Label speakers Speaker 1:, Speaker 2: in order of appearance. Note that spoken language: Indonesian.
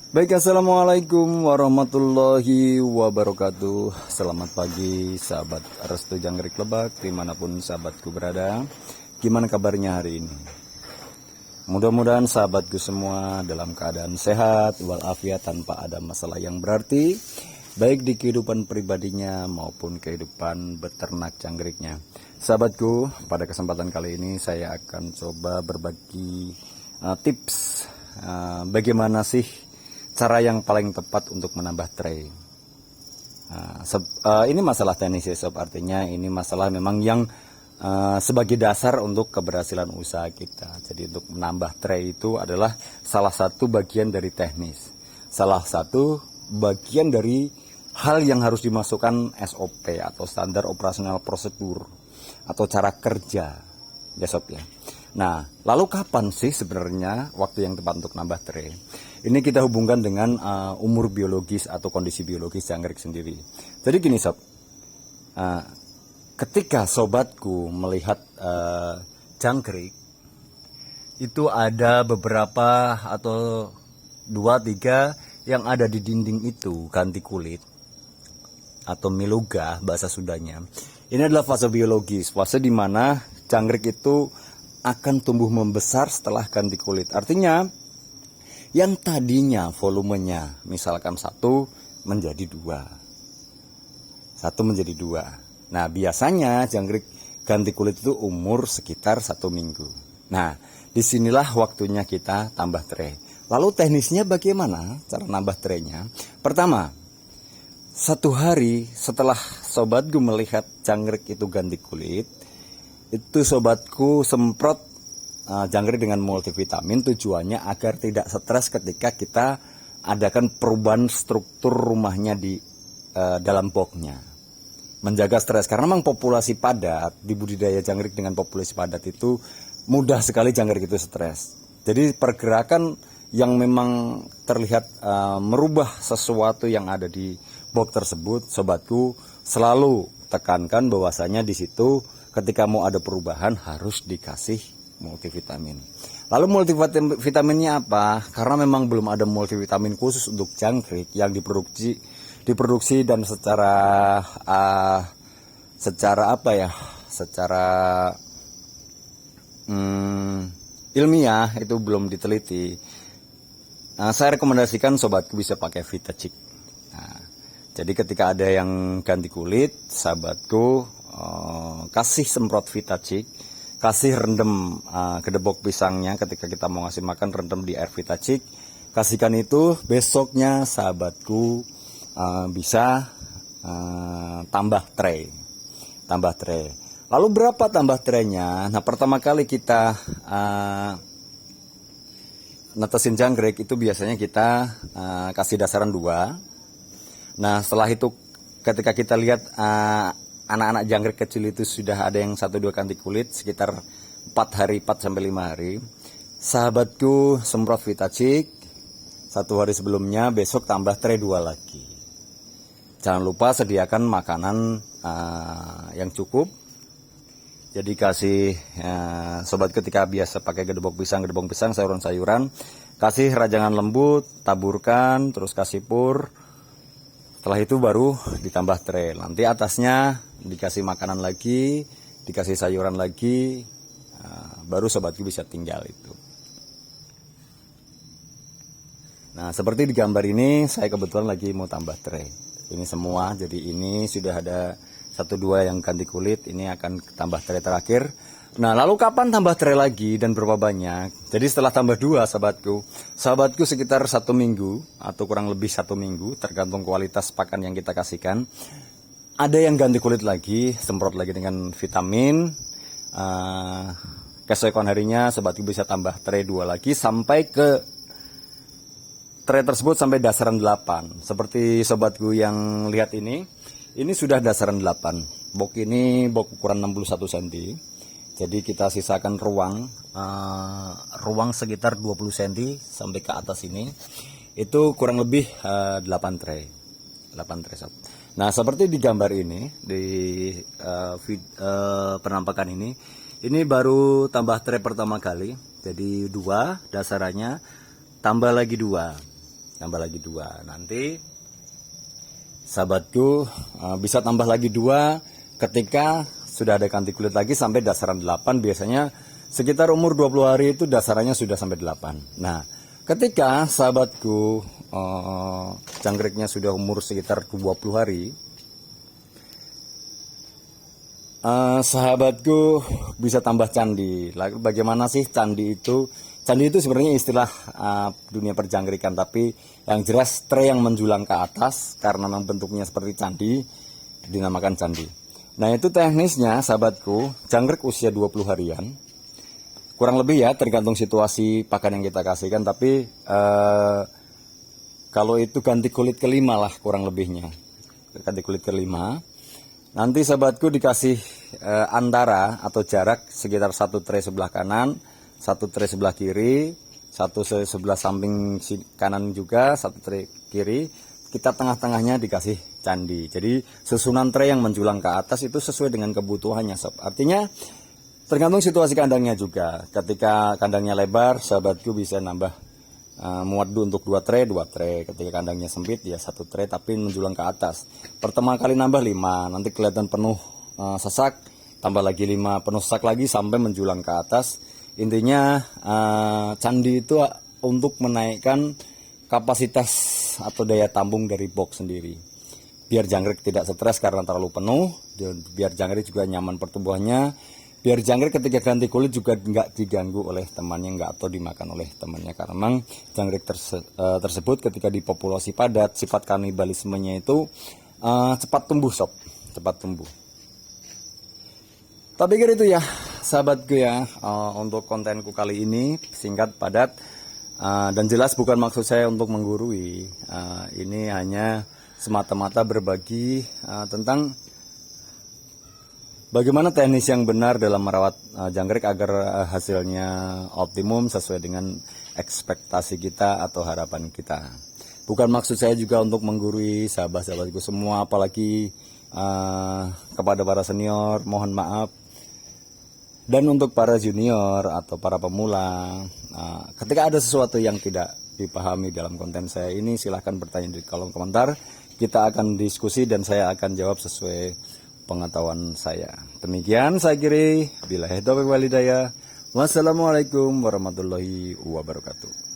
Speaker 1: Baik, assalamualaikum warahmatullahi wabarakatuh. Selamat pagi sahabat Restu Jangkrik Lebak, dimanapun sahabatku berada. Gimana kabarnya hari ini? Mudah-mudahan sahabatku semua dalam keadaan sehat walafiat tanpa ada masalah yang berarti, baik di kehidupan pribadinya maupun kehidupan beternak jangkriknya. Sahabatku, pada kesempatan kali ini saya akan coba berbagi tips bagaimana sih cara yang paling tepat untuk menambah tray. Ini masalah teknis ya sob, artinya ini masalah memang yang sebagai dasar untuk keberhasilan usaha kita. Jadi untuk menambah tray itu adalah salah satu bagian dari teknis, salah satu bagian dari hal yang harus dimasukkan SOP atau standar operasional prosedur atau cara kerja ya sob ya. Nah, lalu kapan sih sebenarnya waktu yang tepat untuk nambah tray? Ini kita hubungkan dengan umur biologis atau kondisi biologis jangkrik sendiri. Jadi gini sob, ketika sobatku melihat jangkrik, itu ada beberapa atau 2-3 yang ada di dinding itu ganti kulit atau miluga bahasa Sundanya. Ini adalah fase biologis, fase di mana jangkrik itu akan tumbuh membesar setelah ganti kulit. Artinya yang tadinya volumenya misalkan 1 menjadi 2. 1 menjadi 2. Nah, biasanya jangkrik ganti kulit itu umur sekitar 1 minggu. Nah, disinilah waktunya kita tambah tray. Lalu teknisnya bagaimana cara nambah traynya? Pertama, 1 hari setelah sobatku melihat jangkrik itu ganti kulit, itu sobatku semprot jangkrik dengan multivitamin, tujuannya agar tidak stres ketika kita adakan perubahan struktur rumahnya di dalam boxnya. Menjaga stres, karena memang populasi padat di budidaya jangkrik dengan populasi padat itu mudah sekali jangkrik itu stres. Jadi pergerakan yang memang terlihat merubah sesuatu yang ada di box tersebut, sobatku selalu tekankan bahwasanya di situ ketika mau ada perubahan harus dikasih multivitamin. Lalu multivitaminnya apa? Karena memang belum ada multivitamin khusus untuk jangkrik yang diproduksi dan secara apa ya? Secara ilmiah itu belum diteliti. Saya rekomendasikan sobatku bisa pakai VitaChick. Jadi ketika ada yang ganti kulit, sahabatku kasih semprot VitaChick, kasih rendam gedebok pisangnya ketika kita mau ngasih makan, rendam di air VitaChick, kasihkan itu. Besoknya sahabatku bisa tambah tray. Lalu berapa tambah traynya? Nah, pertama kali kita netesin jangkrik itu biasanya kita kasih dasaran 2. Nah, setelah itu ketika kita lihat anak-anak jangkrik kecil itu sudah ada yang 1-2 ganti kulit sekitar 4 hari, 4-5 hari. Sahabatku semprot VitaChick 1 hari sebelumnya, besok tambah tray 2 lagi. Jangan lupa sediakan makanan yang cukup. Jadi kasih sobat ketika biasa pakai gedebok pisang, sayuran-sayuran, kasih rajangan lembut, taburkan, terus kasih pur. Setelah itu baru ditambah tray. Nanti atasnya dikasih makanan lagi, dikasih sayuran lagi, baru sobatku bisa tinggal itu. Nah, seperti di gambar ini, saya kebetulan lagi mau tambah tray. Ini semua, jadi ini sudah ada 1-2 yang ganti kulit, ini akan tambah tray terakhir. Nah, lalu kapan tambah tray lagi dan berapa banyak? Jadi setelah tambah 2 sahabatku sekitar 1 minggu atau kurang lebih 1 minggu, tergantung kualitas pakan yang kita kasihkan. Ada yang ganti kulit lagi, semprot lagi dengan vitamin. Keesokan harinya sobatku bisa tambah tray 2 lagi sampai ke tray tersebut sampai dasaran 8. Seperti sobatku yang lihat ini sudah dasaran 8. Box ini box ukuran 61 cm. Jadi kita sisakan ruang sekitar 20 cm sampai ke atas ini. Itu kurang lebih 8 tray. 8 tray sob. Nah, seperti di gambar ini, di penampakan ini baru tambah tray pertama kali. Jadi 2 dasarannya, tambah lagi 2. tambah lagi 2. Nanti sahabatku bisa tambah lagi 2 ketika sudah ada kanti kulit lagi sampai dasaran 8. Biasanya sekitar umur 20 hari itu dasarannya sudah sampai 8. Nah, ketika sahabatku jangkriknya sudah umur sekitar 20 hari, sahabatku bisa tambah candi. Lalu bagaimana sih candi itu? Candi itu sebenarnya istilah dunia perjangkrikan, tapi yang jelas tray yang menjulang ke atas karena memang bentuknya seperti candi dinamakan candi. Nah, itu teknisnya sahabatku, jangkrik usia 20 harian. Kurang lebih ya, tergantung situasi pakan yang kita kasihkan, tapi kalau itu ganti kulit kelima lah kurang lebihnya. Ganti kulit kelima. Nanti sahabatku dikasih antara atau jarak sekitar 1 tray sebelah kanan, 1 tray sebelah kiri, 1 sebelah samping kanan juga, 1 tray kiri. Kita tengah-tengahnya dikasih candi. Jadi susunan tray yang menjulang ke atas itu sesuai dengan kebutuhannya sob. Artinya tergantung situasi kandangnya juga. Ketika kandangnya lebar, sahabatku bisa nambah muat untuk 2 tray, 2 tray. Ketika kandangnya sempit ya 1 tray tapi menjulang ke atas. Pertama kali nambah 5, nanti kelihatan penuh sesak, tambah lagi 5, penuh sesak lagi sampai menjulang ke atas. Intinya candi itu untuk menaikkan kapasitas atau daya tampung dari box sendiri. Biar jangkrik tidak stres karena terlalu penuh, dan biar jangkrik juga nyaman pertumbuhannya. Biar jangkrik ketika ganti kulit juga nggak diganggu oleh temannya, nggak atau dimakan oleh temannya. Karena memang jangkrik tersebut ketika di populasi padat, sifat kanibalismenya itu cepat tumbuh sob, cepat tumbuh. Tapi pikir itu ya sahabatku ya, untuk kontenku kali ini singkat, padat, dan jelas bukan maksud saya untuk menggurui. Ini hanya semata-mata berbagi tentang bagaimana teknis yang benar dalam merawat jangkrik agar hasilnya optimum sesuai dengan ekspektasi kita atau harapan kita. Bukan maksud saya juga untuk menggurui sahabat-sahabatku semua, apalagi kepada para senior, mohon maaf. Dan untuk para junior atau para pemula, ketika ada sesuatu yang tidak dipahami dalam konten saya ini, silahkan bertanya di kolom komentar. Kita akan diskusi dan saya akan jawab sesuai pengetahuan saya. Demikian saya kiri. Billahi taufiq wal hidayah. Wassalamualaikum warahmatullahi wabarakatuh.